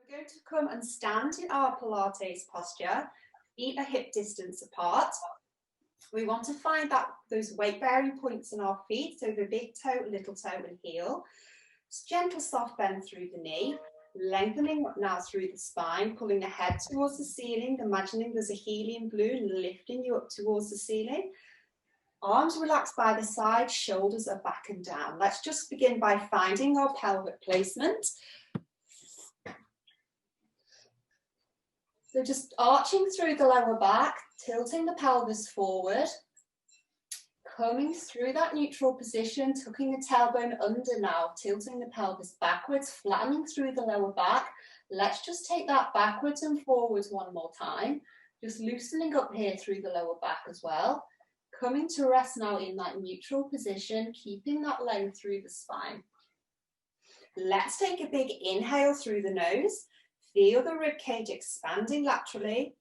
We're going to come and stand in our Pilates posture, feet are hip distance apart. We want to find those weight bearing points in our feet, so the big toe, little toe and heel. Just gentle soft bend through the knee, lengthening up now through the spine, pulling the head towards the ceiling, imagining there's a helium balloon lifting you up towards the ceiling. Arms relaxed by the side, shoulders are back and down. Let's just begin by finding our pelvic placement. So just arching through the lower back, tilting the pelvis forward, coming through that neutral position, tucking the tailbone under now, tilting the pelvis backwards, flattening through the lower back. Let's just take that backwards and forwards one more time, just loosening up here through the lower back as well. Coming to rest now in that neutral position, keeping that length through the spine. Let's take a big inhale through the nose. Feel the ribcage expanding laterally.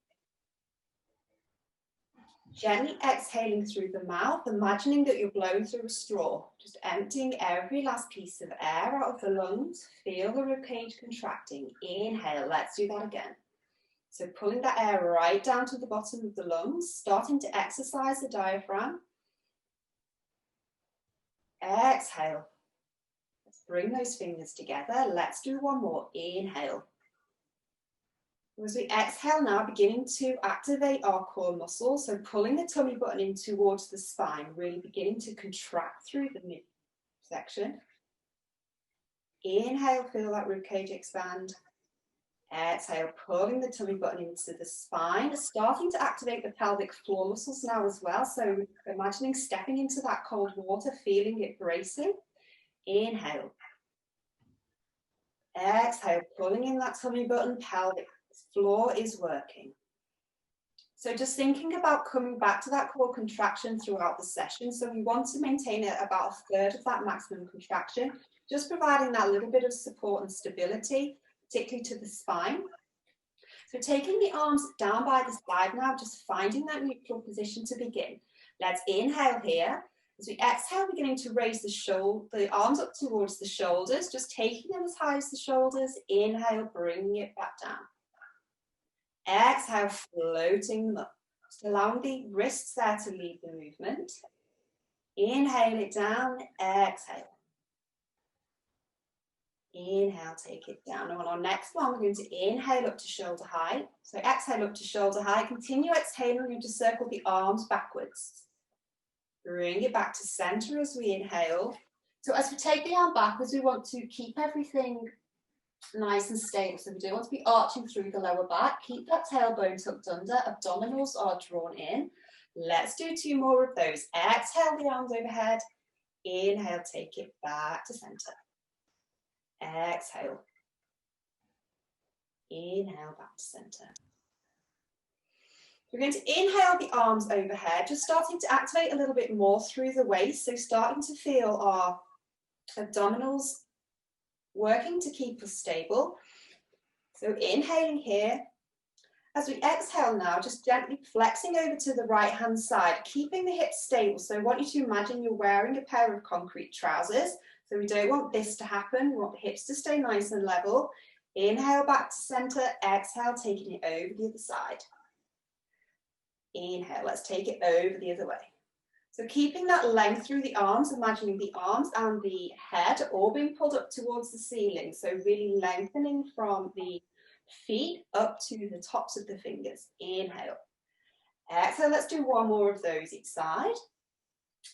Gently exhaling through the mouth, imagining that you're blowing through a straw, just emptying every last piece of air out of the lungs. Feel the ribcage contracting. Inhale, let's do that again. So pulling that air right down to the bottom of the lungs, starting to exercise the diaphragm. Exhale. Let's bring those fingers together. Let's do one more. Inhale. As we exhale now, beginning to activate our core muscles, so pulling the tummy button in towards the spine, really beginning to contract through the midsection. Inhale, feel that ribcage expand. Exhale, pulling the tummy button into the spine, starting to activate the pelvic floor muscles now as well. So imagining stepping into that cold water, feeling it bracing. Inhale. Exhale, pulling in that tummy button, pelvic floor is working. So just thinking about coming back to that core contraction throughout the session. So we want to maintain it about a third of that maximum contraction, just providing that little bit of support and stability, particularly to the spine. So taking the arms down by the side now, just finding that neutral position to begin. Let's inhale here. As we exhale, beginning to raise the arms up towards the shoulders, just taking them as high as the shoulders. Inhale, bringing it back down. Exhale, floating them up. Just allowing the wrists there to lead the movement. Inhale it down, exhale. Inhale, take it down. And on our next one, we're going to inhale up to shoulder height. So exhale up to shoulder height. Continue exhaling, we're going to circle the arms backwards. Bring it back to center as we inhale. So as we take the arm backwards, we want to keep everything nice and stable. So we don't want to be arching through the lower back. Keep that tailbone tucked under. Abdominals are drawn in. Let's do 2 more of those. Exhale the arms overhead. Inhale, take it back to center. Exhale. Inhale, back to center. We're going to inhale the arms overhead, just starting to activate a little bit more through the waist. So starting to feel our abdominals working to keep us stable. So inhaling here. As we exhale now, just gently flexing over to the right hand side, keeping the hips stable. So I want you to imagine you're wearing a pair of concrete trousers. So we don't want this to happen. We want the hips to stay nice and level. Inhale back to center, exhale, taking it over the other side. Inhale, let's take it over the other way. So keeping that length through the arms, imagining the arms and the head all being pulled up towards the ceiling. So really lengthening from the feet up to the tops of the fingers. Inhale. Exhale, let's do 1 more of those each side.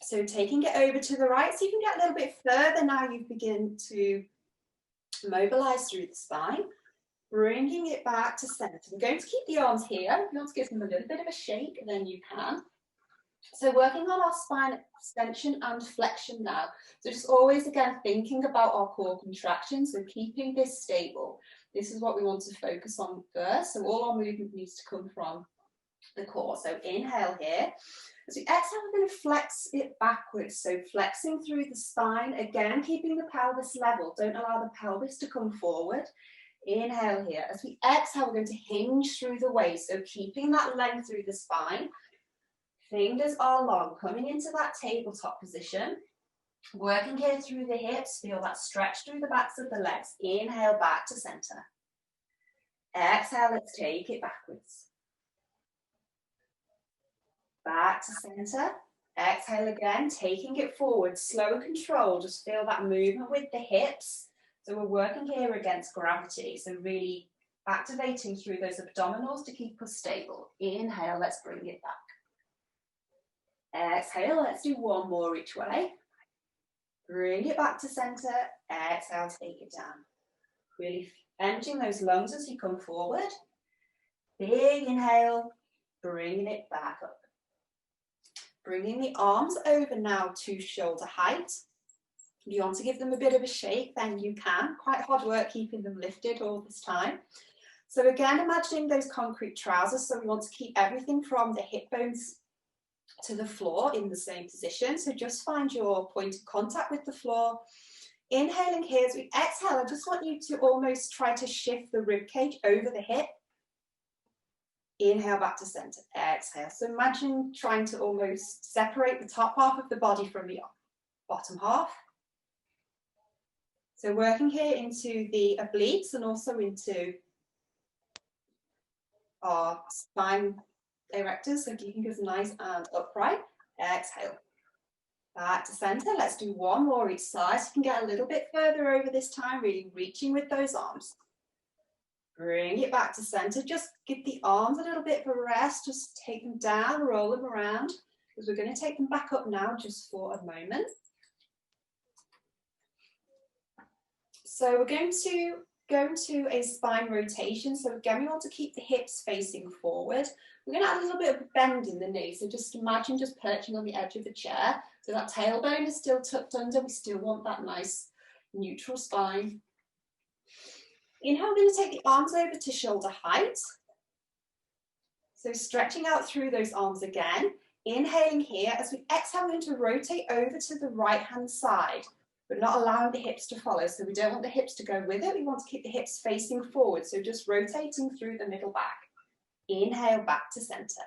So taking it over to the right, so you can get a little bit further now. You begin to mobilize through the spine. Bringing it back to center. We're going to keep the arms here. If you want to give them a little bit of a shake, then you can. So working on our spine extension and flexion now. So just always, again, thinking about our core contraction. So keeping this stable. This is what we want to focus on first. So all our movement needs to come from the core. So inhale here. As we exhale, we're going to flex it backwards. So flexing through the spine. Again, keeping the pelvis level. Don't allow the pelvis to come forward. Inhale here. As we exhale, we're going to hinge through the waist. So keeping that length through the spine. Fingers are long, coming into that tabletop position. Working here through the hips. Feel that stretch through the backs of the legs. Inhale back to center. Exhale, let's take it backwards. Back to center. Exhale again, taking it forward, slow and controlled. Just feel that movement with the hips. So we're working here against gravity. So really activating through those abdominals to keep us stable. Inhale, let's bring it back. Exhale, let's do one more each way. Bring it back to center. Exhale, take it down. Really emptying those lungs as you come forward. Big inhale, bringing it back up. Bringing the arms over now to shoulder height. If you want to give them a bit of a shake, then you can. Quite hard work keeping them lifted all this time. So again, imagining those concrete trousers. So we want to keep everything from the hip bones to the floor in the same position. So just find your point of contact with the floor. Inhaling here as we exhale, I just want you to almost try to shift the rib cage over the hip. Inhale back to center, exhale. So imagine trying to almost separate the top half of the body from the bottom half. So working here into the obliques and also into our spine directors, so keeping us nice and upright. Exhale. Back to center. Let's do one more each side. So you can get a little bit further over this time, really reaching with those arms. Bring it back to center. Just give the arms a little bit of a rest. Just take them down, roll them around, because we're going to take them back up now just for a moment. So we're going to go into a spine rotation. So again, we want to keep the hips facing forward. We're going to add a little bit of a bend in the knee. So just imagine just perching on the edge of a chair. So that tailbone is still tucked under. We still want that nice neutral spine. Inhale, we're going to take the arms over to shoulder height. So stretching out through those arms again. Inhaling here. As we exhale, we're going to rotate over to the right-hand side. We're not allowing the hips to follow. So we don't want the hips to go with it. We want to keep the hips facing forward. So just rotating through the middle back. Inhale, back to center.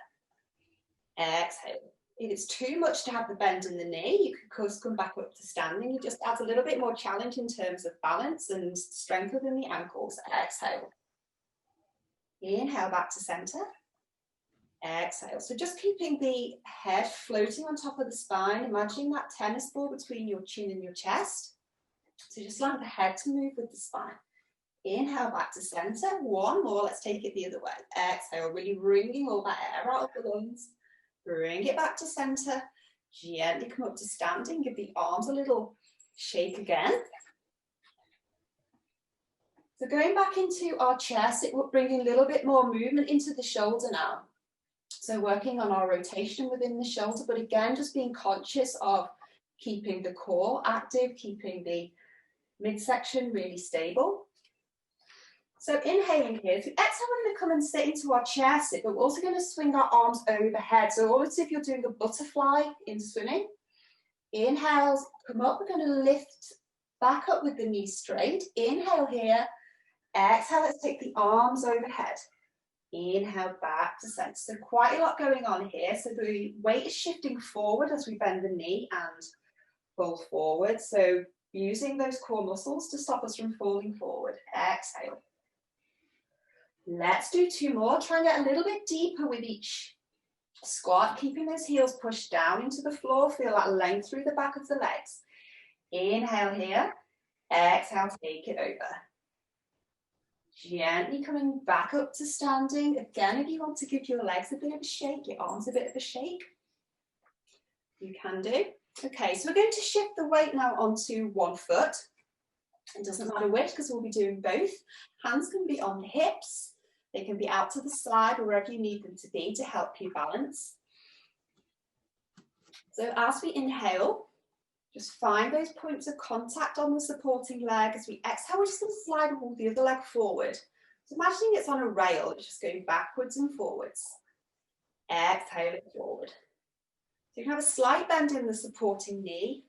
Exhale. If it's too much to have the bend in the knee, you can of course come back up to standing. It just adds a little bit more challenge in terms of balance and strength within the ankles. Exhale. Inhale, back to center. Exhale. So just keeping the head floating on top of the spine, imagining that tennis ball between your chin and your chest. So just allow the head to move with the spine. Inhale, back to center. One more. Let's take it the other way. Exhale, really wringing all that air out of the lungs. Bring it back to center. Gently come up to standing. Give the arms a little shake again. So going back into our chair sit, we're bringing a little bit more movement into the shoulder now. So working on our rotation within the shoulder, but again, just being conscious of keeping the core active, keeping the midsection really stable. So inhaling here, so exhale, we're going to come and sit into our chair sit, but we're also going to swing our arms overhead. So almost if you're doing a butterfly in swimming. Inhales, come up, we're going to lift back up with the knees straight. Inhale here, exhale, let's take the arms overhead. Inhale, back to center. So quite a lot going on here. So the weight is shifting forward as we bend the knee and pull forward. So using those core muscles to stop us from falling forward. Exhale. Let's do two more. Try and get a little bit deeper with each squat, keeping those heels pushed down into the floor. Feel that length through the back of the legs. Inhale here. Exhale, take it over. Gently coming back up to standing. Again, if you want to give your legs a bit of a shake, your arms a bit of a shake, you can do. Okay, so we're going to shift the weight now onto one foot. It doesn't matter which, because we'll be doing both. Hands can be on the hips. They can be out to the side, wherever you need them to be to help you balance. So as we inhale, just find those points of contact on the supporting leg. As we exhale, we're just going to slide the other leg forward. So imagining it's on a rail, it's just going backwards and forwards. Exhale it forward. So you can have a slight bend in the supporting knee,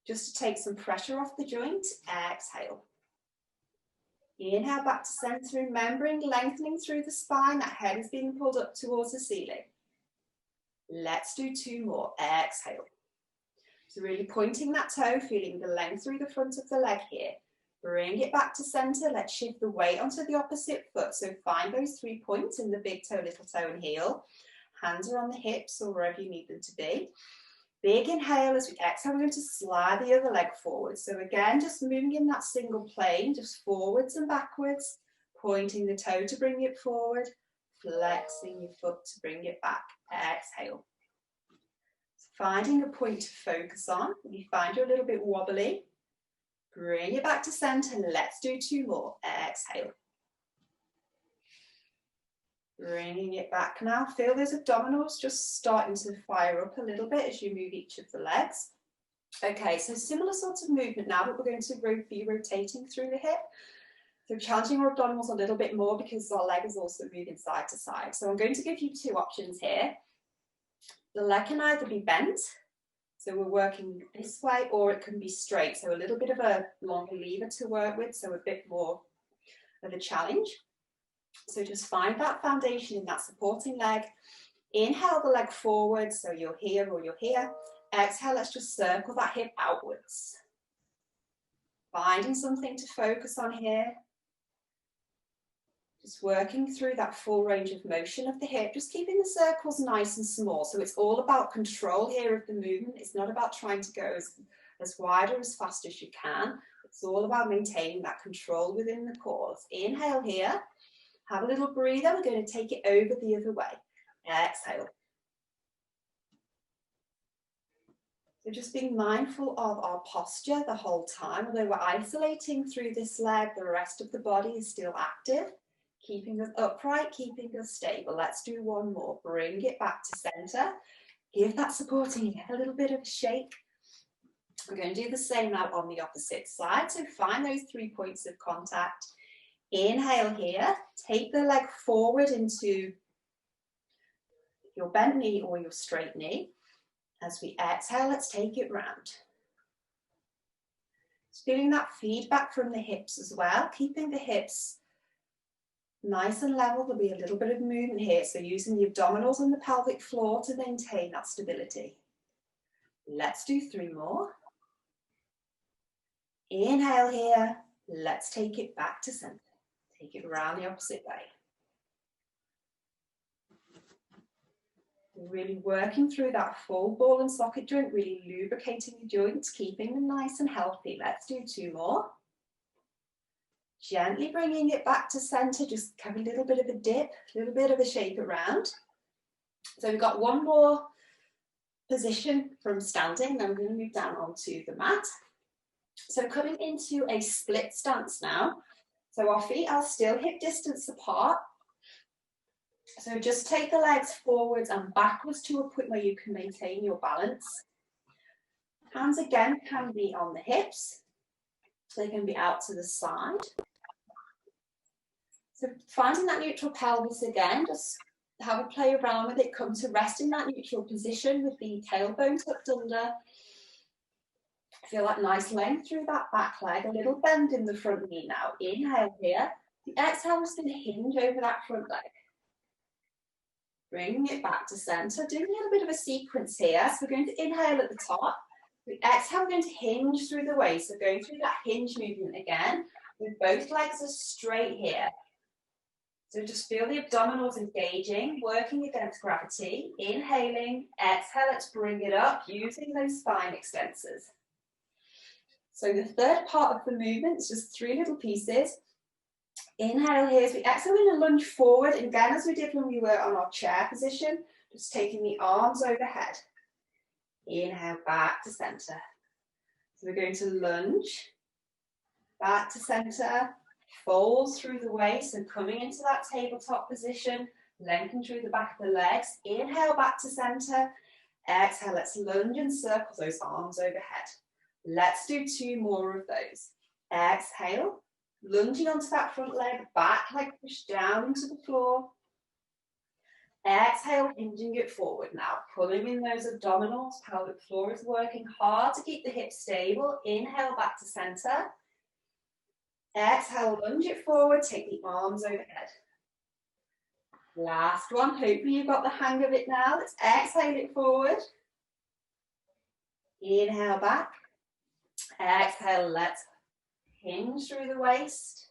just to take some pressure off the joint. Exhale. Inhale back to center, remembering lengthening through the spine. That head is being pulled up towards the ceiling. Let's do two more. Exhale. So really pointing that toe, feeling the length through the front of the leg here. Bring it back to center. Let's shift the weight onto the opposite foot. So find those 3 points in the big toe, little toe, and heel. Hands are on the hips or wherever you need them to be. Big inhale as we exhale. We're going to slide the other leg forward. So again, just moving in that single plane, just forwards and backwards, pointing the toe to bring it forward, flexing your foot to bring it back. Exhale. Finding a point to focus on. If you find you're a little bit wobbly, bring it back to center. Let's do 2 more. Exhale. Bringing it back now. Feel those abdominals just starting to fire up a little bit as you move each of the legs. Okay, so similar sorts of movement now, but we're going to be rotating through the hip. So challenging our abdominals a little bit more because our leg is also moving side to side. So I'm going to give you 2 options here. The leg can either be bent, so we're working this way, or it can be straight. So a little bit of a longer lever to work with, so a bit more of a challenge. So just find that foundation in that supporting leg. Inhale the leg forward, so you're here or you're here. Exhale, let's just circle that hip outwards. Finding something to focus on here. Just working through that full range of motion of the hip, just keeping the circles nice and small. So it's all about control here of the movement. It's not about trying to go as wide or as fast as you can. It's all about maintaining that control within the core. Let's inhale here. Have a little breather. We're going to take it over the other way. Exhale. So just being mindful of our posture the whole time. Although we're isolating through this leg, the rest of the body is still active, keeping us upright, keeping us stable. Let's do 1 more. Bring it back to center. Give that supporting leg a little bit of a shake. We're going to do the same now on the opposite side. So find those 3 points of contact. Inhale here. Take the leg forward into your bent knee or your straight knee. As we exhale, let's take it round. Just feeling that feedback from the hips as well, keeping the hips nice and level. There'll be a little bit of movement here, so using the abdominals and the pelvic floor to maintain that stability. Let's do 3 more. Inhale here. Let's take it back to center. Take it around the opposite way. Really working through that full ball and socket joint, really lubricating the joints, keeping them nice and healthy. Let's do 2 more. Gently bringing it back to center, just have a little bit of a dip, a little bit of a shake around. So we've got 1 more position from standing, then we're going to move down onto the mat. So coming into a split stance now. So our feet are still hip distance apart. So just take the legs forwards and backwards to a point where you can maintain your balance. Hands again can be on the hips. They can be out to the side. So finding that neutral pelvis again, just have a play around with it. Come to rest in that neutral position with the tailbone tucked under. Feel that nice length through that back leg, a little bend in the front knee now. Inhale here. The exhale is going to hinge over that front leg. Bringing it back to center, doing a little bit of a sequence here. So we're going to inhale at the top. We exhale, we're going to hinge through the waist. So going through that hinge movement again, with both legs are straight here. So just feel the abdominals engaging, working against gravity. Inhaling, exhale, let's bring it up, using those spine extensors. So the third part of the movement is just 3 little pieces. Inhale here as we exhale, we're going to lunge forward, and again as we did when we were on our chair position, just taking the arms overhead. Inhale back to center. So we're going to lunge back to center, fold through the waist, and coming into that tabletop position, lengthen through the back of the legs. Inhale back to center. Exhale, let's lunge and circle those arms overhead. Let's do 2 more of those. Exhale. Lunging onto that front leg, back leg pushed down into the floor. Exhale, hinging it forward now, pulling in those abdominals. Pelvic floor is working hard to keep the hips stable. Inhale back to center. Exhale, lunge it forward, take the arms overhead. Last one, hopefully you've got the hang of it now. Let's exhale it forward. Inhale back. Exhale, let's hinge through the waist.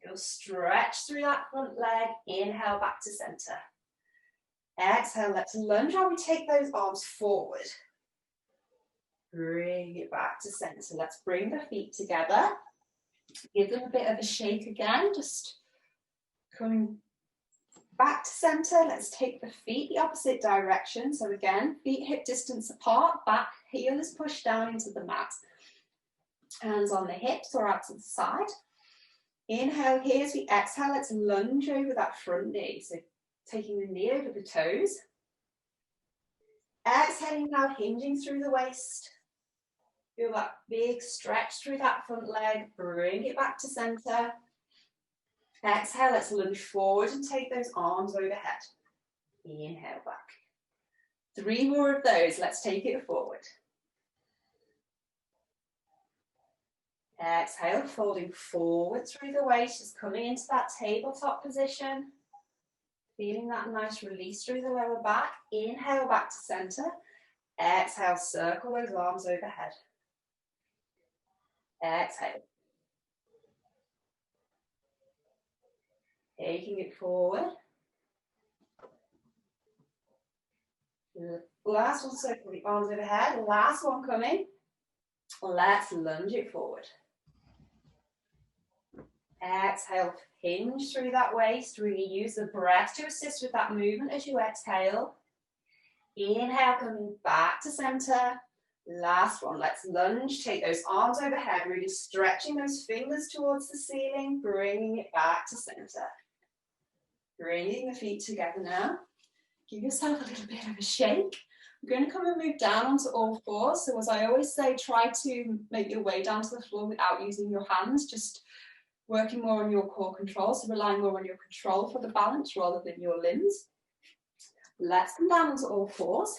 You'll stretch through that front leg. Inhale, back to center. Exhale, let's lunge while we take those arms forward. Bring it back to center. Let's bring the feet together. Give them a bit of a shake again, just coming back to center. Let's take the feet the opposite direction. So again, feet hip distance apart, back heel is pushed down into the mat. Hands on the hips or out to the side. Inhale here as we exhale, let's lunge over that front knee. So taking the knee over the toes. Exhaling now, hinging through the waist. Feel that big stretch through that front leg. Bring it back to center. Exhale, let's lunge forward and take those arms overhead. Inhale back. 3 more of those. Let's take it forward. Exhale, folding forward through the waist, just coming into that tabletop position. Feeling that nice release through the lower back. Inhale back to center. Exhale, circle those arms overhead. Exhale. Taking it forward. Last one, circle the arms overhead. Last one coming. Let's lunge it forward. Exhale, hinge through that waist. Really use the breath to assist with that movement as you exhale. Inhale, coming back to center. Last one, let's lunge. Take those arms overhead, really stretching those fingers towards the ceiling, bringing it back to center. Bringing the feet together now. Give yourself a little bit of a shake. I'm going to come and move down onto all fours. So as I always say, try to make your way down to the floor without using your hands, just working more on your core control, so relying more on your control for the balance rather than your limbs. Let's come down onto all fours.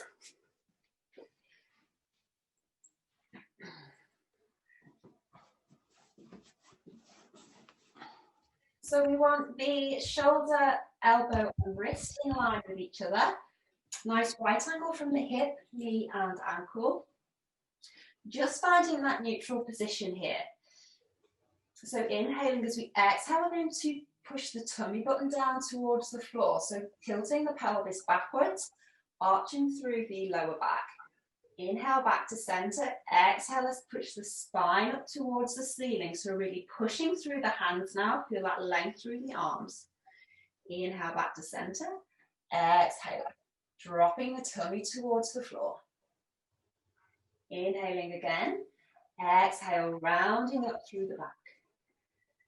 So we want the shoulder, elbow and wrist in line with each other. Nice right angle from the hip, knee and ankle. Just finding that neutral position here. So inhaling as we exhale, we're going to push the tummy button down towards the floor. So tilting the pelvis backwards, arching through the lower back. Inhale back to center. Exhale, let's push the spine up towards the ceiling. So really pushing through the hands now. Feel that length through the arms. Inhale back to center. Exhale. Dropping the tummy towards the floor. Inhaling again. Exhale, rounding up through the back.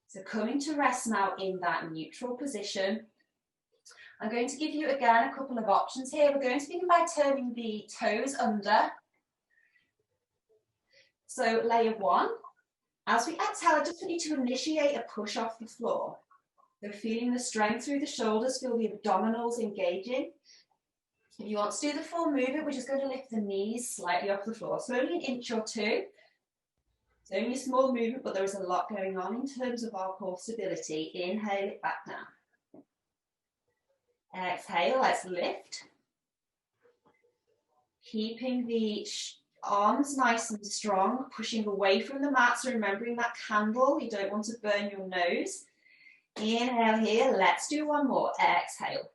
So coming to rest now in that neutral position. I'm going to give you again a couple of options here. We're going to begin by turning the toes under. So layer 1. As we exhale, I just want you to initiate a push off the floor. So feeling the strength through the shoulders, feel the abdominals engaging. If you want to do the full movement, we're just going to lift the knees slightly off the floor. So only an inch or two. It's only a small movement, but there is a lot going on in terms of our core stability. Inhale it back down. Exhale, let's lift. Keeping the arms nice and strong, pushing away from the mat. So remembering that candle, you don't want to burn your nose. Inhale here, let's do one more. Exhale.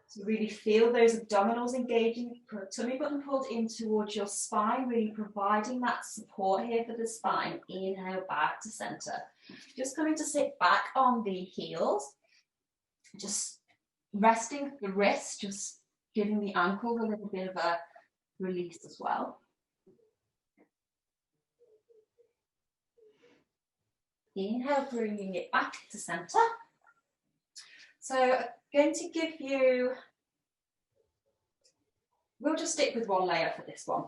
So really feel those abdominals engaging, tummy button pulled in towards your spine, really providing that support here for the spine. Inhale back to center. Just coming to sit back on the heels. Just resting the wrist, just giving the ankle a little bit of a release as well. Inhale, bringing it back to center. So I'm going to give you, we'll just stick with one layer for this one.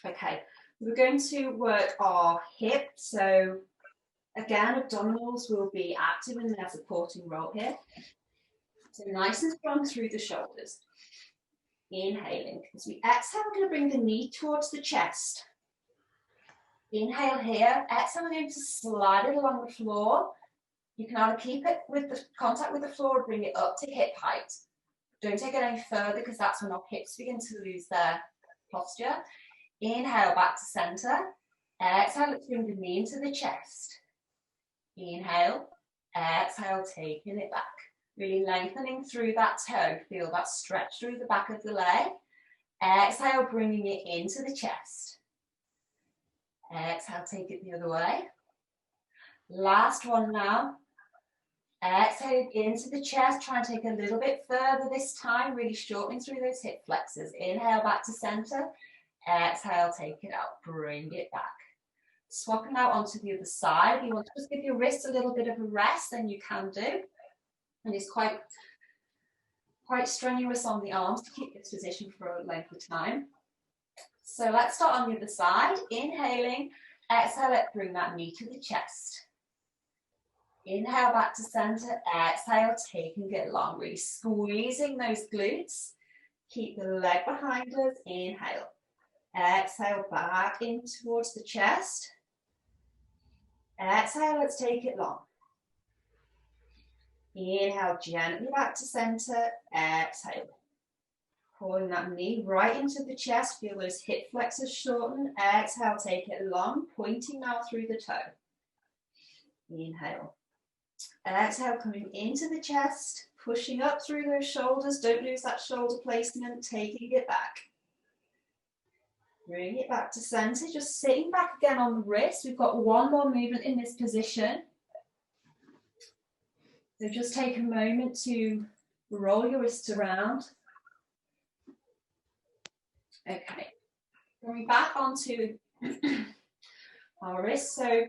Okay, we're going to work our hips. So again, abdominals will be active in their supporting role here. So nice and strong through the shoulders. Inhaling. As we exhale, we're going to bring the knee towards the chest. Inhale here. Exhale, we're going to slide it along the floor. You can either keep it with the contact with the floor or bring it up to hip height. Don't take it any further because that's when our hips begin to lose their posture. Inhale back to center. Exhale, let's bring the knee into the chest. Inhale, exhale, taking it back. Really lengthening through that toe. Feel that stretch through the back of the leg. Exhale, bringing it into the chest. Exhale, take it the other way. Last one now. Exhale into the chest. Try and take a little bit further this time, really shortening through those hip flexors. Inhale back to center. Exhale, take it out. Bring it back. Swapping out onto the other side. If you want to just give your wrist a little bit of a rest, then you can do. And it's quite strenuous on the arms to keep this position for a length of time. So let's start on the other side. Inhaling. Exhale, let's bring that knee to the chest. Inhale back to center, exhale, taking it long, really squeezing those glutes. Keep the leg behind us, inhale. Exhale, back in towards the chest. Exhale, let's take it long. Inhale, gently back to center, exhale. Pulling that knee right into the chest, feel those hip flexors shorten. Exhale, take it long, pointing now through the toe. Inhale. Exhale, coming into the chest, pushing up through those shoulders. Don't lose that shoulder placement, taking it back. Bring it back to center, just sitting back again on the wrist. We've got one more movement in this position. So just take a moment to roll your wrists around. Okay, coming back onto our wrists. So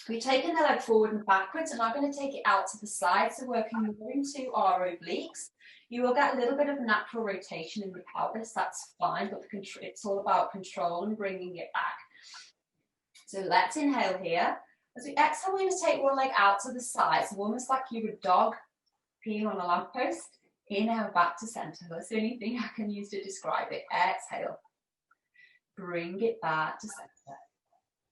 we've taken the leg forward and backwards, and I'm going to take it out to the side, so working more into our obliques. You will get a little bit of natural rotation in the pelvis, that's fine, but it's all about control and bringing it back. So let's inhale here. As we exhale, we're going to take one leg out to the side, so almost like you're a dog peeing on a lamppost. Inhale back to center. That's the only thing I can use to describe it. Exhale. Bring it back to center.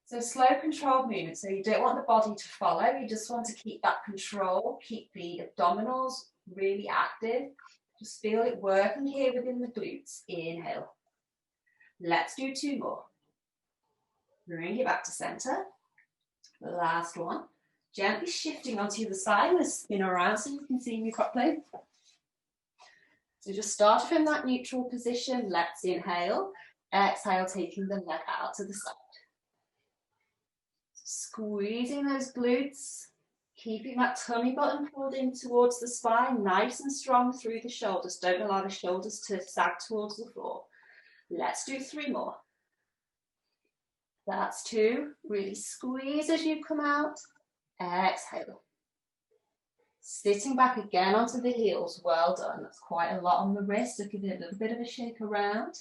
So slow, controlled movement. So you don't want the body to follow. You just want to keep that control, keep the abdominals really active. Just feel it working here within the glutes. Inhale. Let's do two more. Bring it back to center. The last one. Gently shifting onto the side. Let's spin around so you can see me properly. So just start from that neutral position. Let's inhale. Exhale, taking the leg out to the side. Squeezing those glutes, keeping that tummy button pulled in towards the spine, nice and strong through the shoulders. Don't allow the shoulders to sag towards the floor. Let's do three more. That's two. Really squeeze as you come out. Exhale. Sitting back again onto the heels. Well done. That's quite a lot on the wrist. So give it a little bit of a shake around.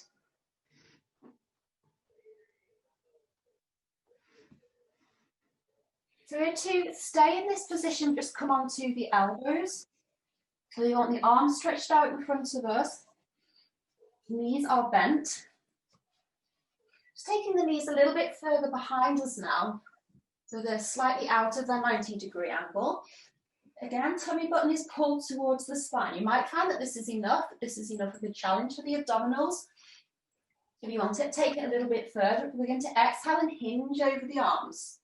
So we're going to stay in this position, just come onto the elbows. So you want the arms stretched out in front of us. Knees are bent. Just taking the knees a little bit further behind us now. So they're slightly out of their 90-degree angle. Again, tummy button is pulled towards the spine. You might find that this is enough. This is enough of a challenge for the abdominals. If you want it, take it a little bit further. We're going to exhale and hinge over the arms.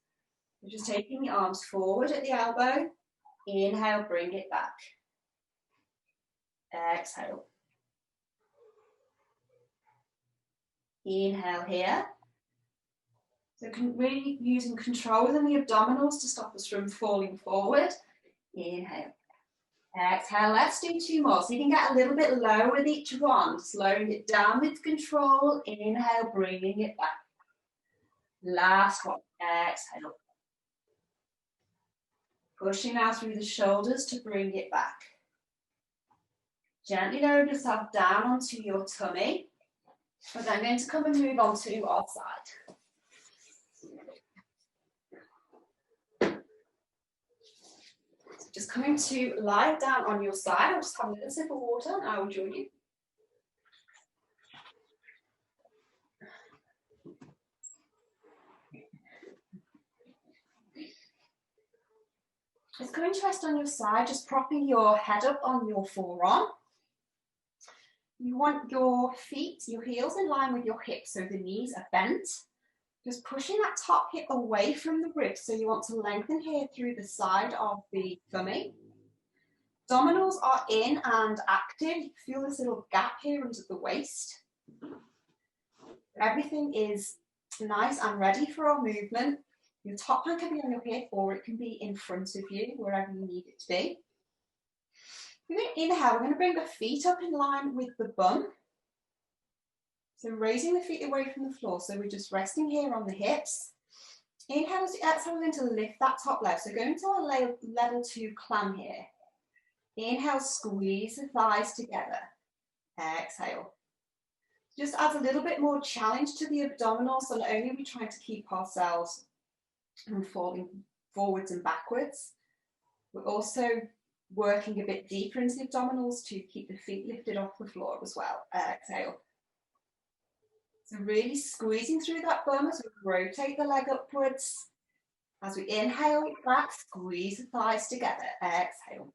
We're just taking the arms forward at the elbow. Inhale, bring it back. Exhale. Inhale here. So really using control within the abdominals to stop us from falling forward. Inhale. Exhale, let's do two more. So you can get a little bit low with each one. Slowing it down with control. Inhale, bringing it back. Last one. Exhale. Pushing out through the shoulders to bring it back. Gently lower yourself down onto your tummy. We're then going to come and move on to our side. So just coming to lie down on your side. I'll just have a little sip of water and I will join you. Just coming to rest on your side, just propping your head up on your forearm. You want your feet, your heels in line with your hips, so the knees are bent. Just pushing that top hip away from the ribs. So you want to lengthen here through the side of the tummy. Abdominals are in and active. You feel this little gap here under the waist. Everything is nice and ready for our movement. Your top hand can be on your hip or it can be in front of you, wherever you need it to be. We're going to inhale, we're going to bring the feet up in line with the bum. So raising the feet away from the floor. So we're just resting here on the hips. Inhale as you exhale, we're going to lift that top leg. So going to our level 2 climb here. Inhale, squeeze the thighs together. Exhale. Just adds a little bit more challenge to the abdominals. So not only are we trying to keep ourselves from falling forwards and backwards, we're also working a bit deeper into the abdominals to keep the feet lifted off the floor as well. Exhale. So really squeezing through that bum as we rotate the leg upwards. As we inhale back, squeeze the thighs together. Exhale.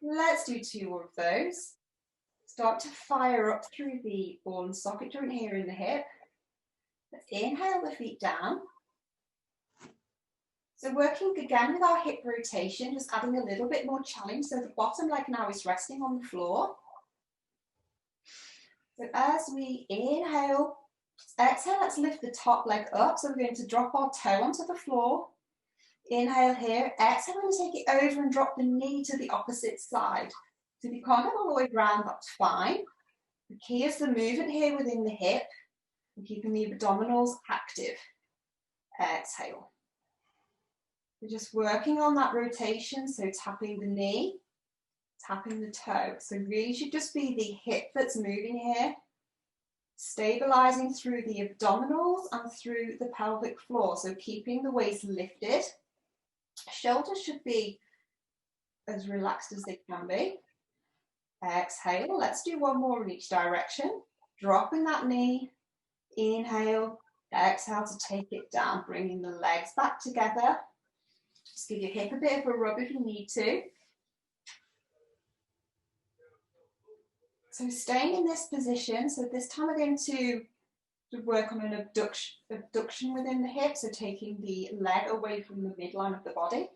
Let's do 2 more of those. Start to fire up through the ball and socket joint here in the hip. Let's inhale the feet down. So working again with our hip rotation, just adding a little bit more challenge. So the bottom leg now is resting on the floor. So as we inhale, exhale, let's lift the top leg up. So we're going to drop our toe onto the floor. Inhale here, exhale, we're going to take it over and drop the knee to the opposite side. So if you can't get all the way around, that's fine. The key is the movement here within the hip and keeping the abdominals active. Exhale. We're just working on that rotation, so tapping the knee, tapping the toe. So really should just be the hip that's moving here, stabilizing through the abdominals and through the pelvic floor. So keeping the waist lifted. Shoulders should be as relaxed as they can be. Exhale. Let's do 1 more in each direction. Dropping that knee. Inhale. Exhale to take it down, bringing the legs back together. Just give your hip a bit of a rub if you need to. So staying in this position, so this time we're going to work on an abduction within the hip, so taking the leg away from the midline of the body.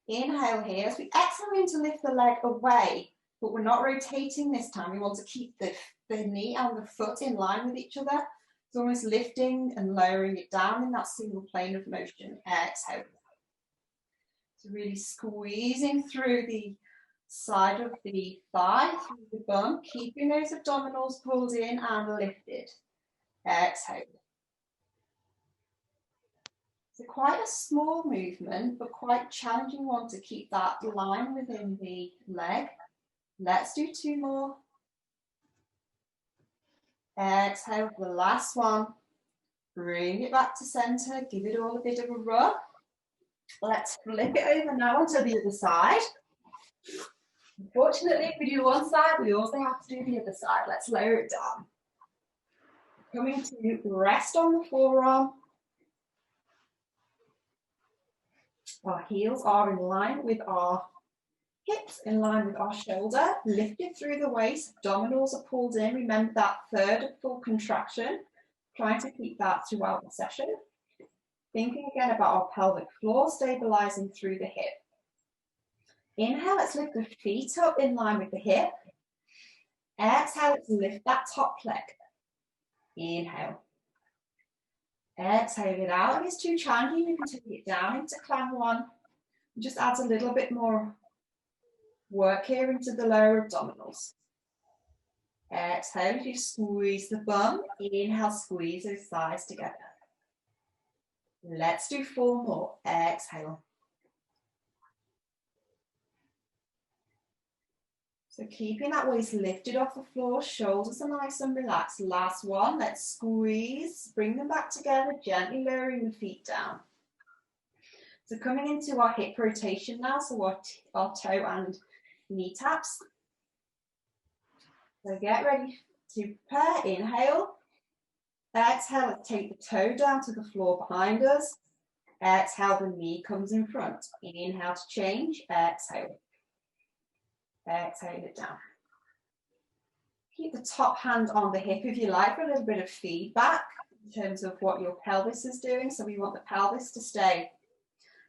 Inhale here. As we exhale, we're going to lift the leg away, but we're not rotating this time. We want to keep the knee and the foot in line with each other. It's almost lifting and lowering it down in that single plane of motion. Exhale. So really squeezing through the side of the thigh, through the bum, keeping those abdominals pulled in and lifted. Exhale. So quite a small movement, but quite challenging one to keep that line within the leg. Let's do 2 more. Exhale for the last one. Bring it back to center, give it all a bit of a rub. Let's flip it over now onto the other side. Unfortunately, if we do one side, we also have to do the other side. Let's lower it down. Coming to rest on the forearm. Our heels are in line with our hips, in line with our shoulder, lifted through the waist, abdominals are pulled in. Remember that third full contraction, trying to keep that throughout the session. Thinking again about our pelvic floor, stabilizing through the hip. Inhale, let's lift the feet up in line with the hip. Exhale, let's lift that top leg. Inhale. Exhale it out. If it's too challenging, you can take it down into climb 1. It just adds a little bit more work here into the lower abdominals. Exhale, you squeeze the bum. Inhale, squeeze those thighs together. Let's do 4 more. Exhale. So keeping that waist lifted off the floor, shoulders are nice and relaxed. Last one, let's squeeze, bring them back together, gently lowering the feet down. So coming into our hip rotation now, so our toe and knee taps. So get ready to prepare, inhale. Exhale, let's take the toe down to the floor behind us. Exhale, the knee comes in front. Inhale to change, exhale. Exhale it down. Keep the top hand on the hip if you like for a little bit of feedback. in terms of what your pelvis is doing. So we want the pelvis to stay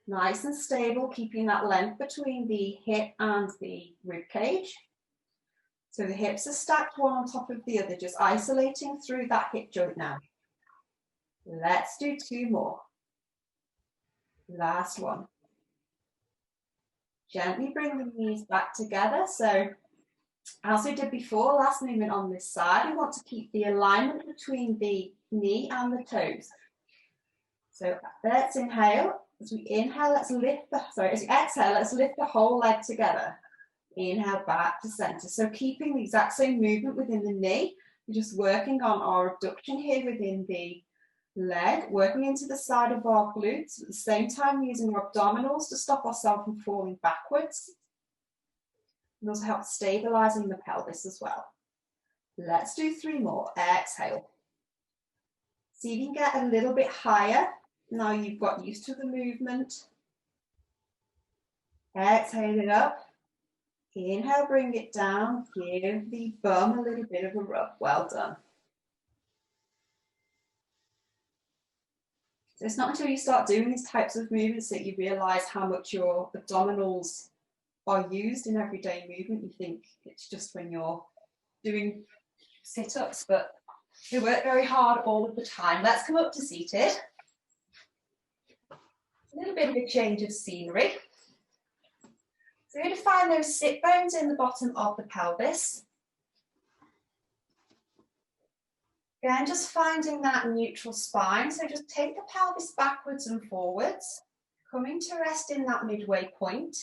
nice and stable, keeping that length between the hip and the rib cage. So the hips are stacked one on top of the other, just isolating through that hip joint now. Let's do 2 more. Last one. Gently bring the knees back together. So as we did before, last movement on this side, we want to keep the alignment between the knee and the toes. So let's inhale. As we inhale, let's lift the, as we exhale, let's lift the whole leg together. Inhale back to center. So keeping the exact same movement within the knee. We're just working on our abduction here within the leg, working into the side of our glutes, at the same time using our abdominals to stop ourselves from falling backwards. And also help stabilizing the pelvis as well. Let's do 3 more. Exhale. See if you can get a little bit higher. Now you've got used to the movement. Exhale it up. Inhale, bring it down. Give the bum a little bit of a rub. Well done. So it's not until you start doing these types of movements that you realize how much your abdominals are used in everyday movement. You think it's just when you're doing sit-ups, but they work very hard all of the time. Let's come up to seated. A little bit of a change of scenery. So we're going to find those sit bones in the bottom of the pelvis. Again, just finding that neutral spine. So just take the pelvis backwards and forwards, coming to rest in that midway point.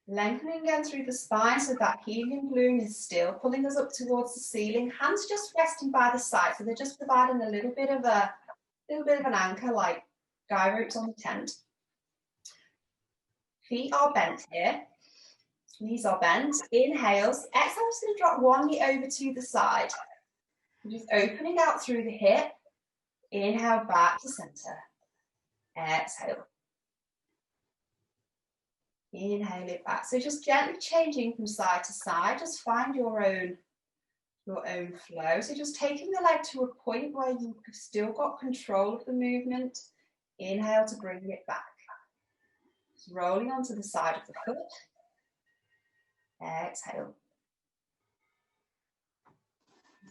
Lengthening again through the spine so that helium balloon is still pulling us up towards the ceiling. Hands just resting by the side, so they're just providing a little bit of an anchor, like guy ropes on the tent. Feet are bent here. Knees are bent. Inhales. Exhale, I'm just going to drop one knee over to the side. Just opening out through the hip. Inhale back to center. Exhale. Inhale it back. So just gently changing from side to side. Just find your own flow. So just taking the leg to a point where you've still got control of the movement. Inhale to bring it back. Just rolling onto the side of the foot. Exhale.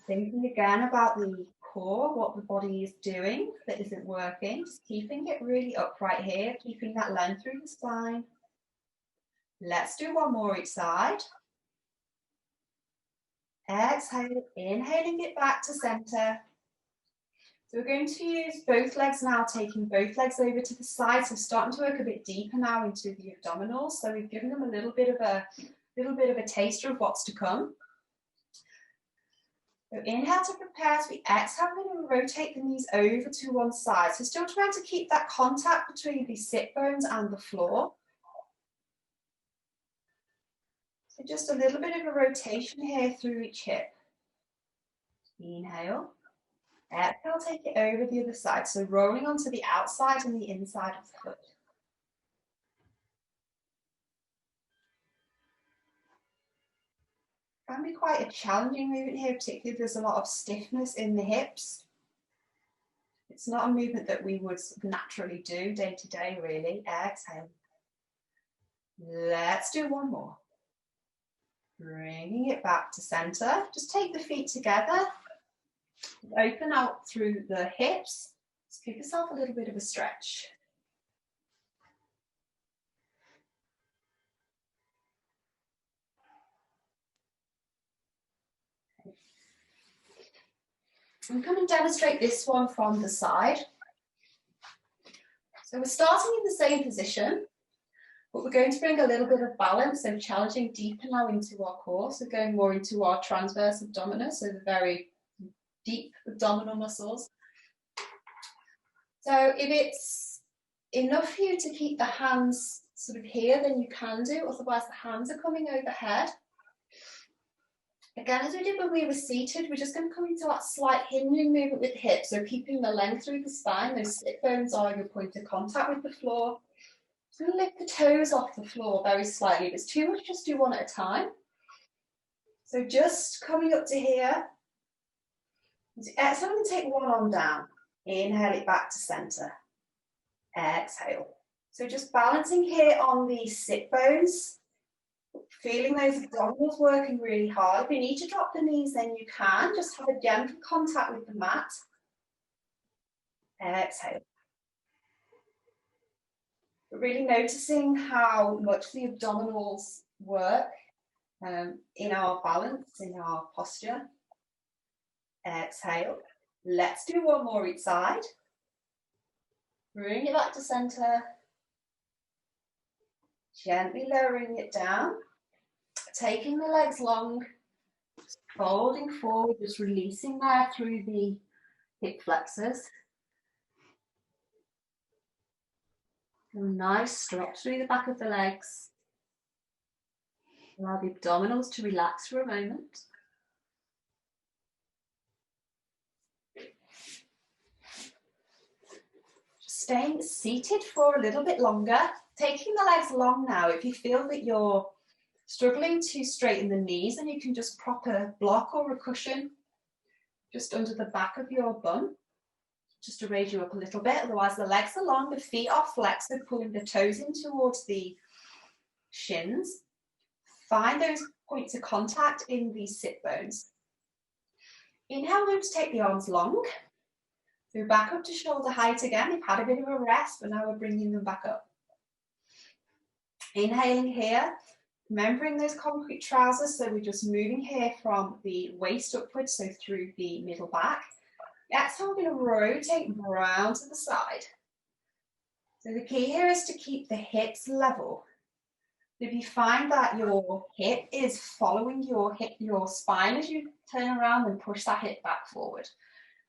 Thinking again about the core, what the body is doing that isn't working. Just keeping it really upright here, keeping that length through the spine. Let's do 1 more each side. Exhale, inhaling it back to center. So we're going to use both legs now, taking both legs over to the side. So starting to work a bit deeper now into the abdominals. So we've given them a little bit of a taster of what's to come. So inhale to prepare. As we exhale, we're going to rotate the knees over to one side. So still trying to keep that contact between the sit bones and the floor. So just a little bit of a rotation here through each hip. Inhale. Exhale, take it over the other side. So rolling onto the outside and the inside of the foot. Can be quite a challenging movement here, particularly if there's a lot of stiffness in the hips. It's not a movement that we would naturally do day to day, really. Exhale. Let's do 1 more. Bringing it back to center. Just take the feet together. Open out through the hips. Just give yourself a little bit of a stretch. I'm going to demonstrate this one from the side. So we're starting in the same position, but we're going to bring a little bit of balance, so challenging deeper now into our core, so going more into our transverse abdominis, so the very deep abdominal muscles. So if it's enough for you to keep the hands sort of here, then you can do, otherwise the hands are coming overhead. Again, as we did when we were seated, we're just going to come into that slight hinging movement with the hips, so keeping the length through the spine. Those sit bones are your point of contact with the floor. Just going to lift the toes off the floor very slightly. If it's too much, just do one at a time. So just coming up to here, So exhale, I'm going to take one arm down. Inhale it back to center. Exhale. So just balancing here on the sit bones. Feeling those abdominals working really hard. If you need to drop the knees, then you can. Just have a gentle contact with the mat. Exhale. But really noticing how much the abdominals work in our balance, in our posture. Exhale. Let's do one more each side. Bring it back to center. Gently lowering it down. Taking the legs long. Folding forward, just releasing there through the hip flexors. A nice stretch through the back of the legs. Allow the abdominals to relax for a moment. Just staying seated for a little bit longer. Taking the legs long now. If you feel that you're struggling to straighten the knees, then you can just prop a block or a cushion just under the back of your bum, just to raise you up a little bit. Otherwise, the legs are long, the feet are flexed, pulling the toes in towards the shins. Find those points of contact in the sit bones. Inhale, move to take the arms long. So back up to shoulder height again. You've had a bit of a rest, but now we're bringing them back up. Inhaling here. Remembering those concrete trousers, so we're just moving here from the waist upwards, so through the middle back. Exhale, we're going to rotate round to the side. So the key here is to keep the hips level. If you find that your hip is following your spine as you turn around, then push that hip back forward.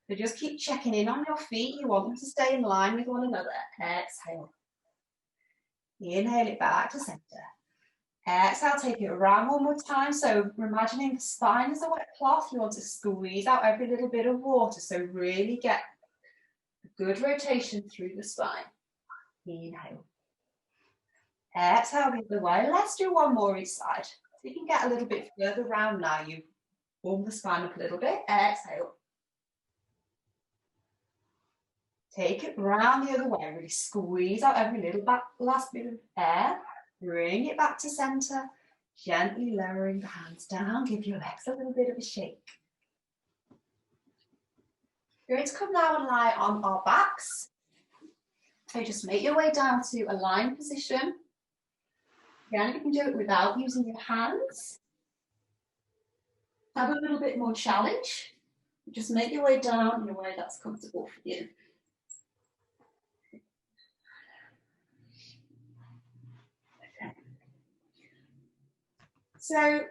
So just keep checking in on your feet. You want them to stay in line with one another. Exhale. Inhale it back to center. Exhale, take it around one more time. So we're imagining the spine is a wet cloth. You want to squeeze out every little bit of water. So really get a good rotation through the spine. Inhale. Exhale the other way. Let's do one more each side. So you can get a little bit further round now. You warm the spine up a little bit. Exhale. Take it round the other way. Really squeeze out every little last bit of air. Bring it back to center, gently lowering the hands down. Give your legs a little bit of a shake. You're going to come now and lie on our backs. So just make your way down to a lying position. Again, you can do it without using your hands. Have a little bit more challenge. Just make your way down in a way that's comfortable for you. So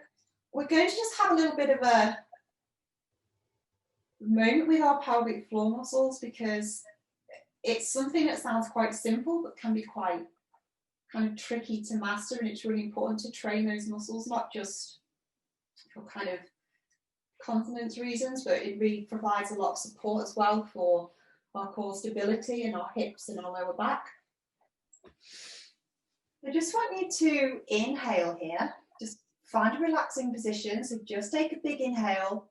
we're going to just have a little bit of a moment with our pelvic floor muscles, because it's something that sounds quite simple but can be quite kind of tricky to master, and it's really important to train those muscles, not just for kind of continence reasons, but it really provides a lot of support as well for our core stability and our hips and our lower back. I just want you to inhale here. Just find a relaxing position. So just take a big inhale.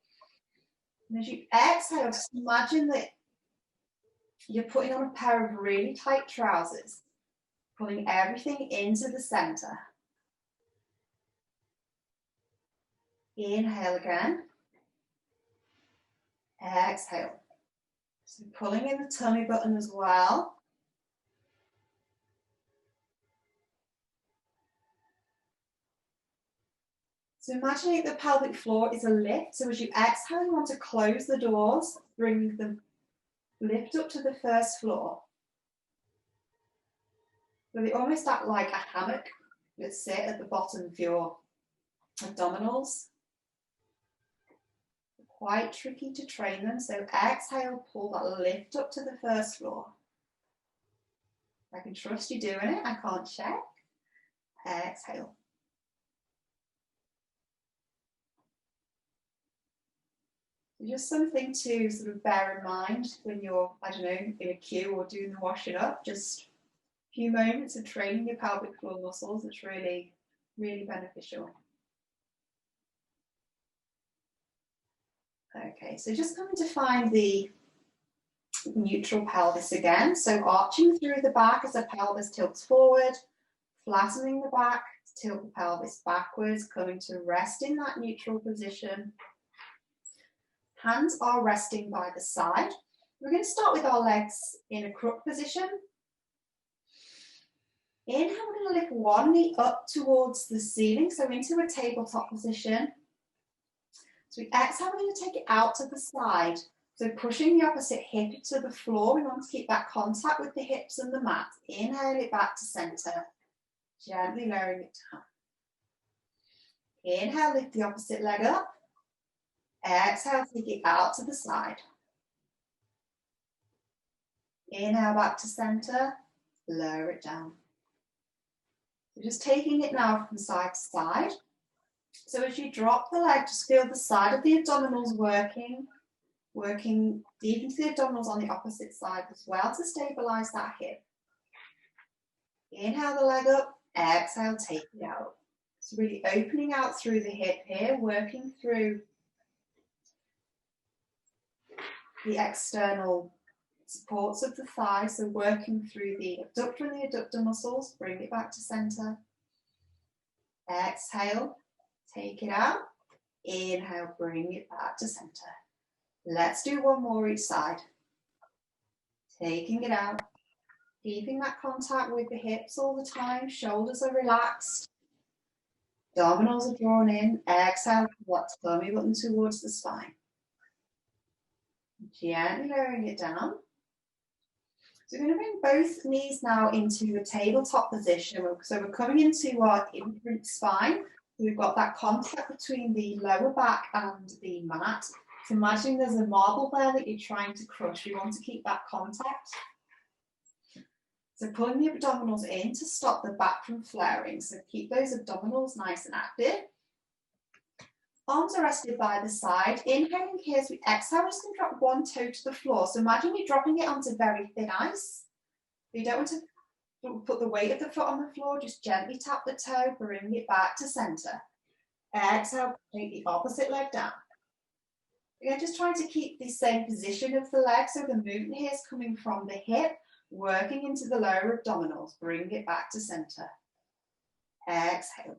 And as you exhale, just imagine that you're putting on a pair of really tight trousers, pulling everything into the center. Inhale again. Exhale. So pulling in the tummy button as well. So imagining the pelvic floor is a lift. So as you exhale, you want to close the doors, bring the lift up to the first floor. So they almost act like a hammock that sit at the bottom of your abdominals. Quite tricky to train them. So exhale, pull that lift up to the first floor. I can trust you doing it. I can't check. Exhale. Just something to sort of bear in mind when you're, I don't know, in a queue or doing the washing up. Just a few moments of training your pelvic floor muscles. It's really, really beneficial. Okay, so just coming to find the neutral pelvis again. So arching through the back as the pelvis tilts forward, flattening the back, tilt the pelvis backwards, coming to rest in that neutral position. Hands are resting by the side. We're going to start with our legs in a crook position. Inhale, we're going to lift one knee up towards the ceiling, so into a tabletop position. So we exhale, we're going to take it out to the side. So pushing the opposite hip to the floor. We want to keep that contact with the hips and the mat. Inhale it back to center. Gently lowering it down. Inhale, lift the opposite leg up. Exhale, take it out to the side. Inhale back to center. Lower it down. So just taking it now from side to side. So as you drop the leg, just feel the side of the abdominals working deep into the abdominals on the opposite side as well to stabilize that hip. Inhale the leg up, exhale, take it out. So really opening out through the hip here, working through the external supports of the thigh, so working through the abductor and the adductor muscles, bring it back to center. Exhale, take it out. Inhale, bring it back to center. Let's do one more each side. Taking it out, keeping that contact with the hips all the time, shoulders are relaxed, abdominals are drawn in. Exhale, flex tummy button towards the spine. Gently lowering it down. So we're going to bring both knees now into a tabletop position. So we're coming into our infant spine. We've got that contact between the lower back and the mat. So imagine there's a marble there that you're trying to crush. You want to keep that contact. So pulling the abdominals in to stop the back from flaring. So keep those abdominals nice and active. Arms are rested by the side. Inhaling here as we exhale, we're just going to drop one toe to the floor. So imagine you're dropping it onto very thin ice. You don't want to put the weight of the foot on the floor. Just gently tap the toe, bring it back to center. Exhale, take the opposite leg down. Again, just trying to keep the same position of the leg. So the movement here is coming from the hip, working into the lower abdominals. Bring it back to center. Exhale.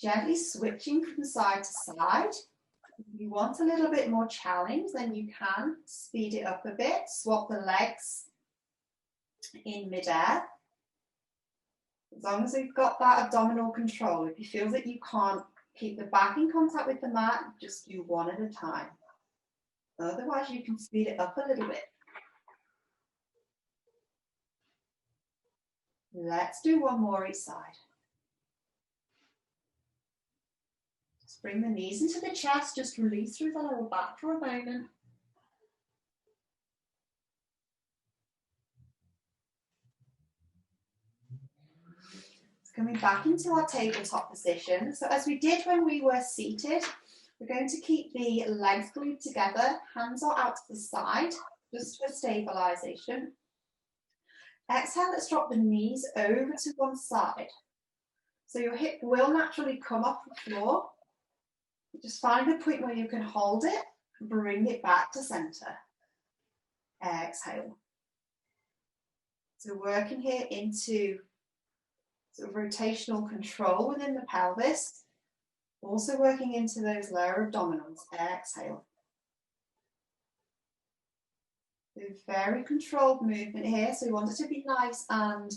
Gently switching from side to side. If you want a little bit more challenge, then you can speed it up a bit. Swap the legs in midair. As long as you've got that abdominal control. If you feel that you can't keep the back in contact with the mat, just do one at a time. Otherwise, you can speed it up a little bit. Let's do one more each side. Just bring the knees into the chest, just release through the lower back for a moment. Coming back into our tabletop position. So as we did when we were seated, we're going to keep the legs glued together, hands are out to the side, just for stabilization. Exhale, let's drop the knees over to one side. So your hip will naturally come off the floor. Just find a point where you can hold it, bring it back to center. Exhale. So working here into sort of rotational control within the pelvis, also working into those lower abdominals. Exhale. So very controlled movement here, so we want it to be nice and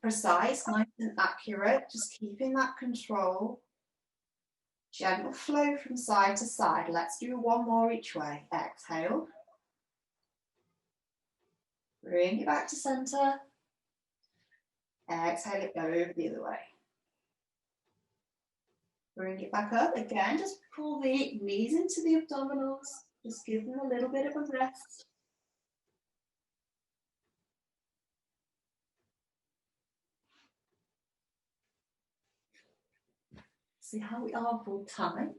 precise, nice and accurate, just keeping that control. Gentle flow from side to side. Let's do one more each way. Exhale. Bring it back to center. Exhale it over the other way. Bring it back up again. Just pull the knees into the abdominals. Just give them a little bit of a rest. See how we are full time.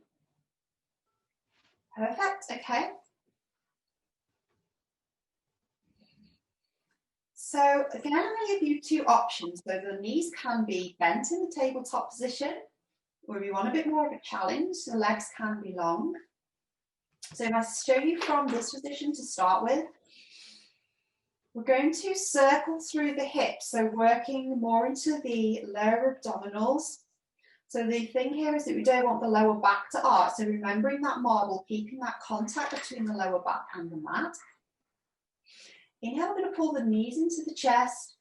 Perfect. Okay. So again, I'm going to give you two options. So the knees can be bent in the tabletop position. where we want a bit more of a challenge, the legs can be long. So if I show you from this position to start with, we're going to circle through the hips, so working more into the lower abdominals. So the thing here is that we don't want the lower back to arch, so remembering that marble, keeping that contact between the lower back and the mat. Inhale, we're going to pull the knees into the chest.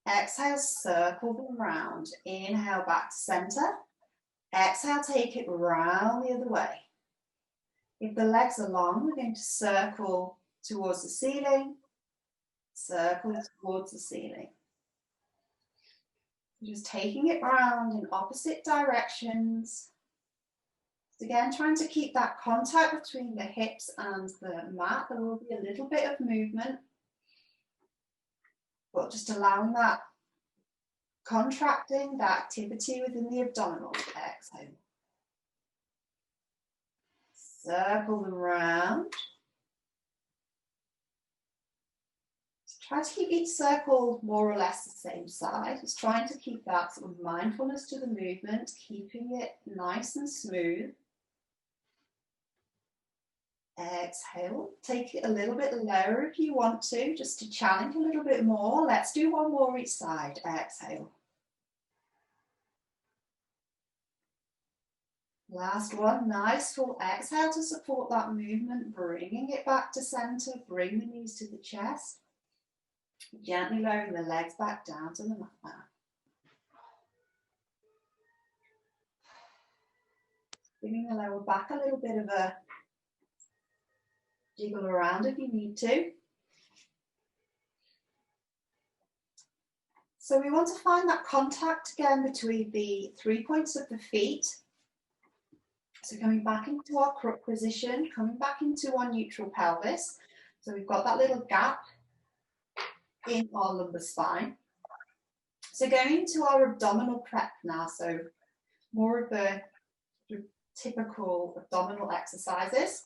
Exhale, circle them round. Inhale, back to center. Exhale, take it round the other way. If the legs are long, we're going to circle towards the ceiling, circle towards the ceiling. Just taking it round in opposite directions. Again, trying to keep that contact between the hips and the mat. There will be a little bit of movement, but just allowing that contracting, that activity within the abdominals. Exhale. Circle them round. Try to keep each circle more or less the same size. Just trying to keep that sort of mindfulness to the movement, keeping it nice and smooth. Exhale. Take it a little bit lower if you want to, just to challenge a little bit more. Let's do one more each side. Exhale. Last one, nice full exhale to support that movement, bringing it back to center, bring the knees to the chest. Gently lowering the legs back down to the mat now. Giving the lower back a little bit of a jiggle around if you need to. So we want to find that contact again between the 3 points of the feet. So coming back into our crook position, coming back into our neutral pelvis. So we've got that little gap in our lumbar spine. So going into our abdominal prep now, so more of the typical abdominal exercises,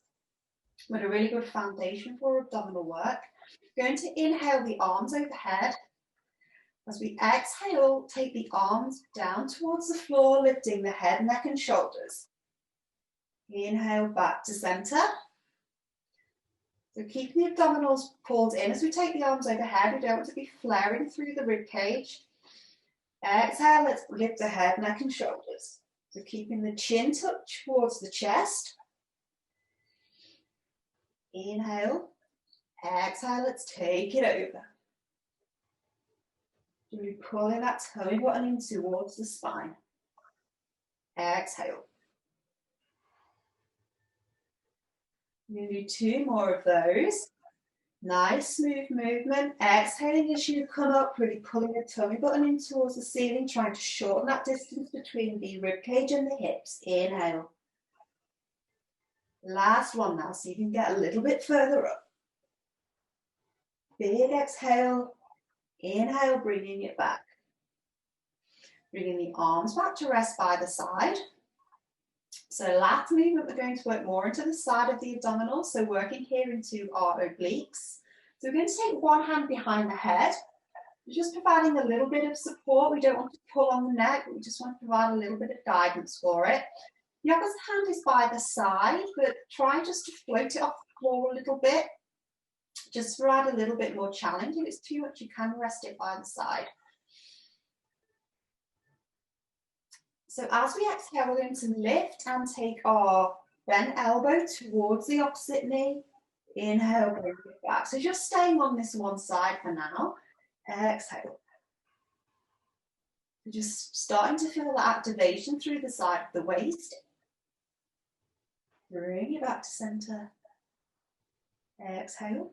with a really good foundation for abdominal work. Going to inhale the arms overhead. As we exhale, take the arms down towards the floor, lifting the head, neck and shoulders. Inhale back to center. So keeping the abdominals pulled in as we take the arms overhead. We don't want to be flaring through the rib cage. Exhale, let's lift the head, neck and shoulders. So keeping the chin tucked towards the chest. Inhale. Exhale, let's take it over. Really pulling that tummy button in towards the spine. Exhale. We're going to do 2 more of those. Nice smooth movement. Exhaling as you come up, really pulling the tummy button in towards the ceiling, trying to shorten that distance between the rib cage and the hips. Inhale. Last one now, so you can get a little bit further up. Big exhale. Inhale, bringing it back. Bringing the arms back to rest by the side. So last movement, we're going to work more into the side of the abdominals, so working here into our obliques. So we're going to take one hand behind the head, just providing a little bit of support. We don't want to pull on the neck, but we just want to provide a little bit of guidance for it. The opposite hand is by the side, but try just to float it off the floor a little bit, just to provide a little bit more challenge. If it's too much, you can rest it by the side. So as we exhale, we're going to lift and take our bent elbow towards the opposite knee. Inhale, bring it back. So just staying on this one side for now. Exhale. Just starting to feel that activation through the side of the waist. Bring it back to center. Exhale.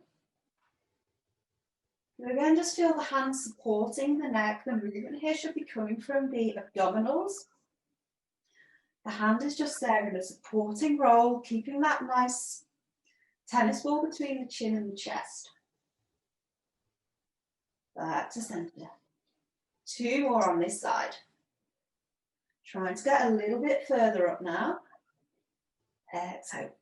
And again, just feel the hands supporting the neck. The movement here should be coming from the abdominals. The hand is just there in a supporting role, keeping that nice tennis ball between the chin and the chest. Back to center. 2 more on this side. Trying to get a little bit further up now. Exhale.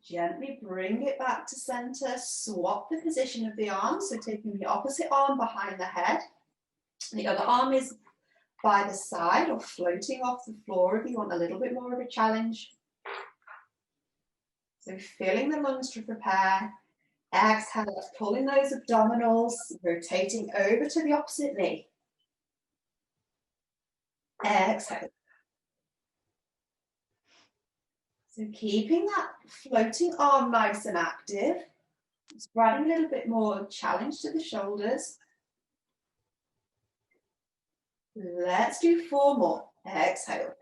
Gently bring it back to center. Swap the position of the arm. So taking the opposite arm behind the head. The other arm is by the side or floating off the floor if you want a little bit more of a challenge. So filling the lungs to prepare. Exhale, pulling those abdominals, rotating over to the opposite knee. Exhale. So keeping that floating arm nice and active. Just adding a little bit more challenge to the shoulders. Let's do 4 more. Exhale.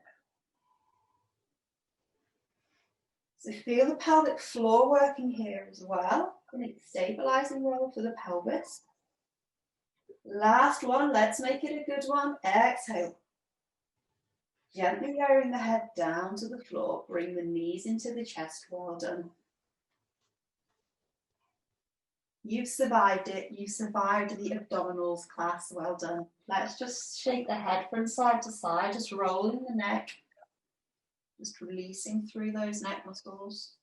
So feel the pelvic floor working here as well. And a stabilizing role for the pelvis. Last one, let's make it a good one. Exhale. Gently lowering the head down to the floor. Bring the knees into the chest. Well done. You've survived it. You survived the abdominals class. Well done. Let's just shake the head from side to side, just rolling the neck. Just releasing through those neck muscles.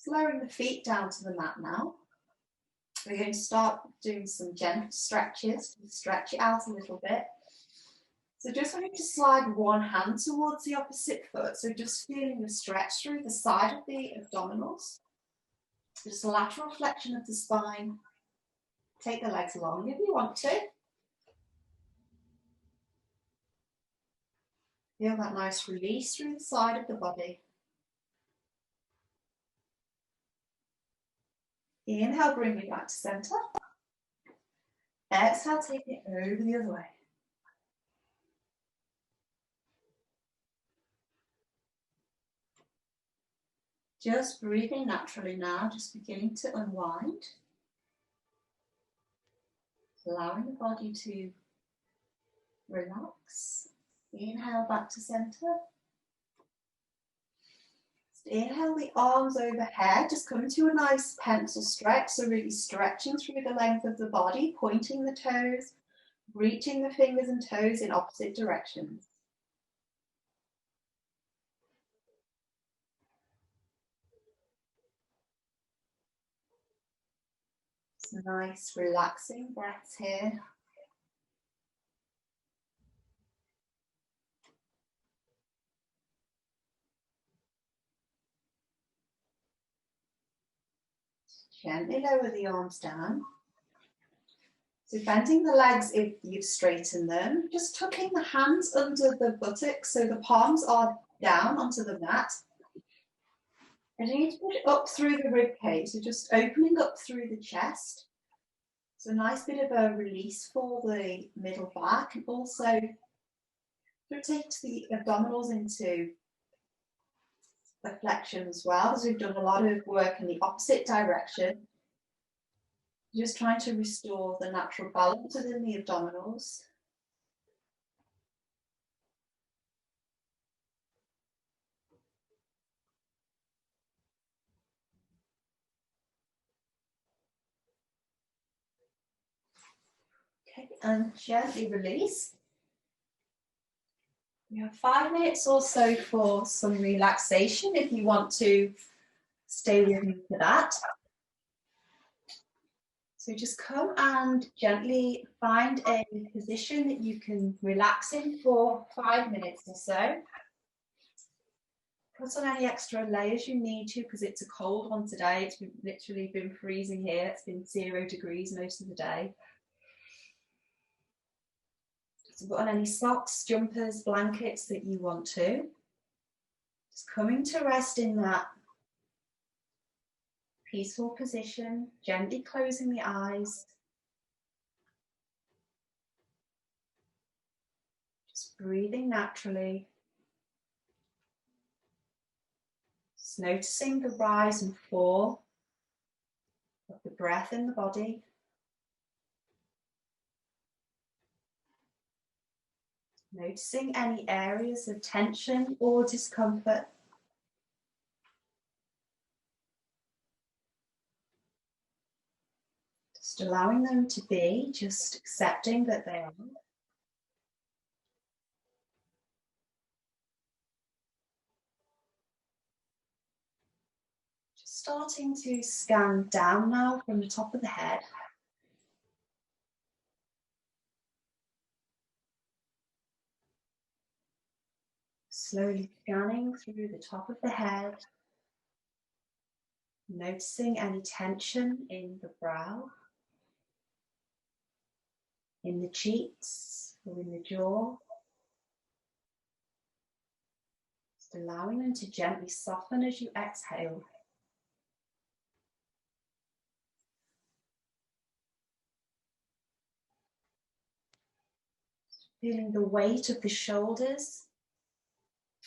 Lowering the feet down to the mat now. We're going to start doing some gentle stretches. Stretch it out a little bit. So just wanting to slide one hand towards the opposite foot. So just feeling the stretch through the side of the abdominals. Just a lateral flexion of the spine. Take the legs long if you want to. Feel that nice release through the side of the body. Inhale, bring it back to center. Exhale, take it over the other way. Just breathing naturally now, just beginning to unwind. Allowing the body to relax. Inhale back to center. Inhale the arms overhead, just come to a nice pencil stretch, so really stretching through the length of the body, pointing the toes, reaching the fingers and toes in opposite directions. Some nice relaxing breaths here. Gently lower the arms down. So bending the legs if you've straightened them, just tucking the hands under the buttocks so the palms are down onto the mat. And you need to push up through the rib cage, so just opening up through the chest. So a nice bit of a release for the middle back, and also rotate the abdominals into a flexion as well, as we've done a lot of work in the opposite direction. Just trying to restore the natural balance within the abdominals. Okay, and gently release. We have 5 minutes or so for some relaxation if you want to stay with me for that. So just come and gently find a position that you can relax in for 5 minutes or so. Put on any extra layers you need to, because it's a cold one today. It's literally been freezing here. It's been 0 degrees most of the day. So put on any socks, jumpers, blankets that you want to. Just coming to rest in that peaceful position, gently closing the eyes. Just breathing naturally. Just noticing the rise and fall of the breath in the body. Noticing any areas of tension or discomfort. Just allowing them to be, just accepting that they are. Just Starting to scan down now from the top of the head. Slowly scanning through the top of the head, noticing any tension in the brow, in the cheeks, or in the jaw. Just allowing them to gently soften as you exhale. Feeling the weight of the shoulders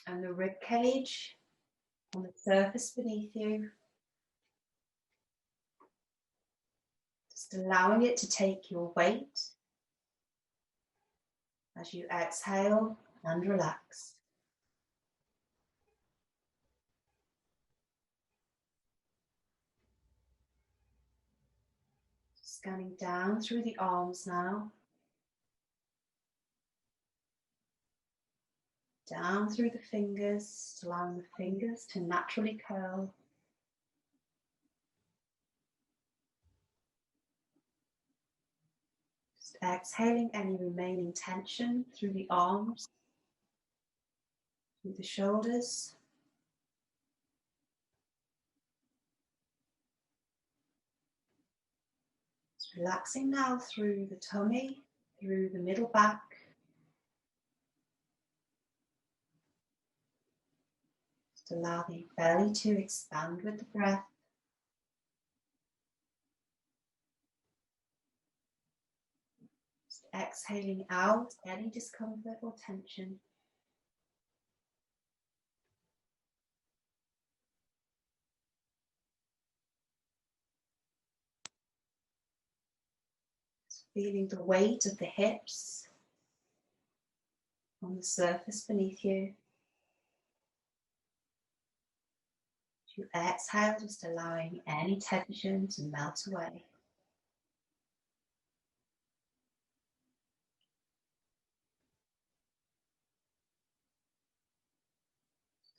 and the rib cage on the surface beneath you. Just allowing it to take your weight as you exhale and relax. Scanning down through the arms now. Down through the fingers, allowing the fingers to naturally curl. Just exhaling any remaining tension through the arms, through the shoulders. Just relaxing now through the tummy, through the middle back. Just allow the belly to expand with the breath. Just exhaling out any discomfort or tension. Just feeling the weight of the hips on the surface beneath you. As you exhale, just allowing any tension to melt away.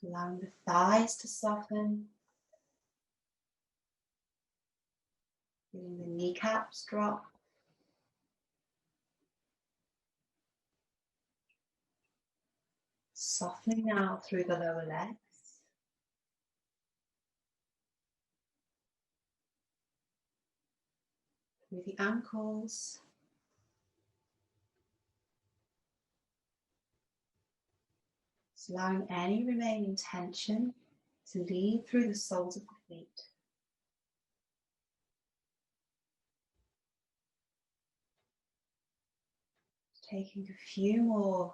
Allowing the thighs to soften. Feeling the kneecaps drop. Softening now through the lower legs. Through the ankles. Just allowing any remaining tension to lead through the soles of the feet. Taking a few more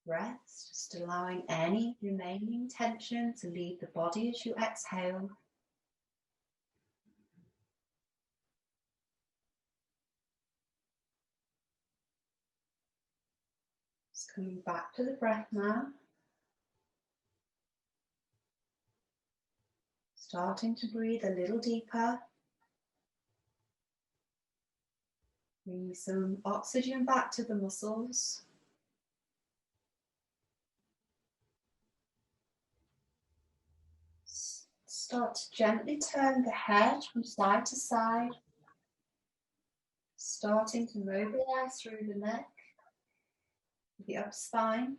breaths, just allowing any remaining tension to leave the body as you exhale. Just coming back to the breath now. Starting to breathe a little deeper. Bringing some oxygen back to the muscles. Start to gently turn the head from side to side. Starting to mobilize through the neck, the upper spine.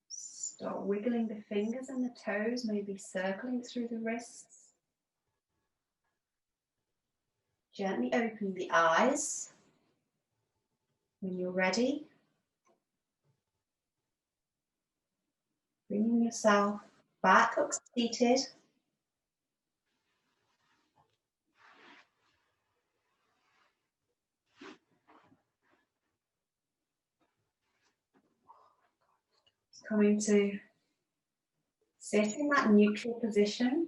Start wiggling the fingers and the toes, maybe circling through the wrists. Gently open the eyes when you're ready. Bringing yourself back up seated. Coming to sit in that neutral position.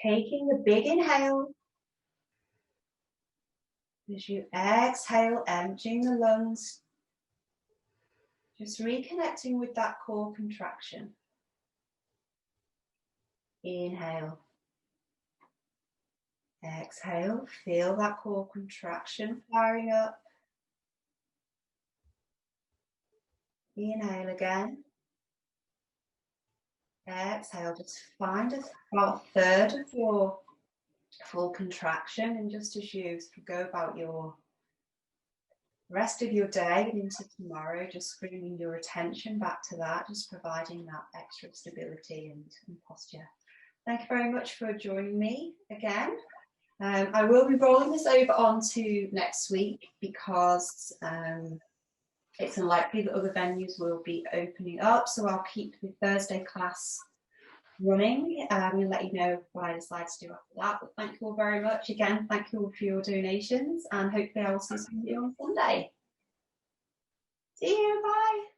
Taking a big inhale. As you exhale, emptying the lungs. Just reconnecting with that core contraction. Inhale. Exhale, feel that core contraction firing up. Inhale again. Exhale, just find about a third of your full contraction, and just as you go about your rest of your day and into tomorrow, just bringing your attention back to that, just providing that extra stability and posture. Thank you very much for joining me again. I will be rolling this over onto next week because it's unlikely that other venues will be opening up, so I'll keep the Thursday class running. We'll let you know what I decide to do after that. But thank you all very much again. Thank you all for your donations, and hopefully I will see some of you on Sunday. See you. Bye.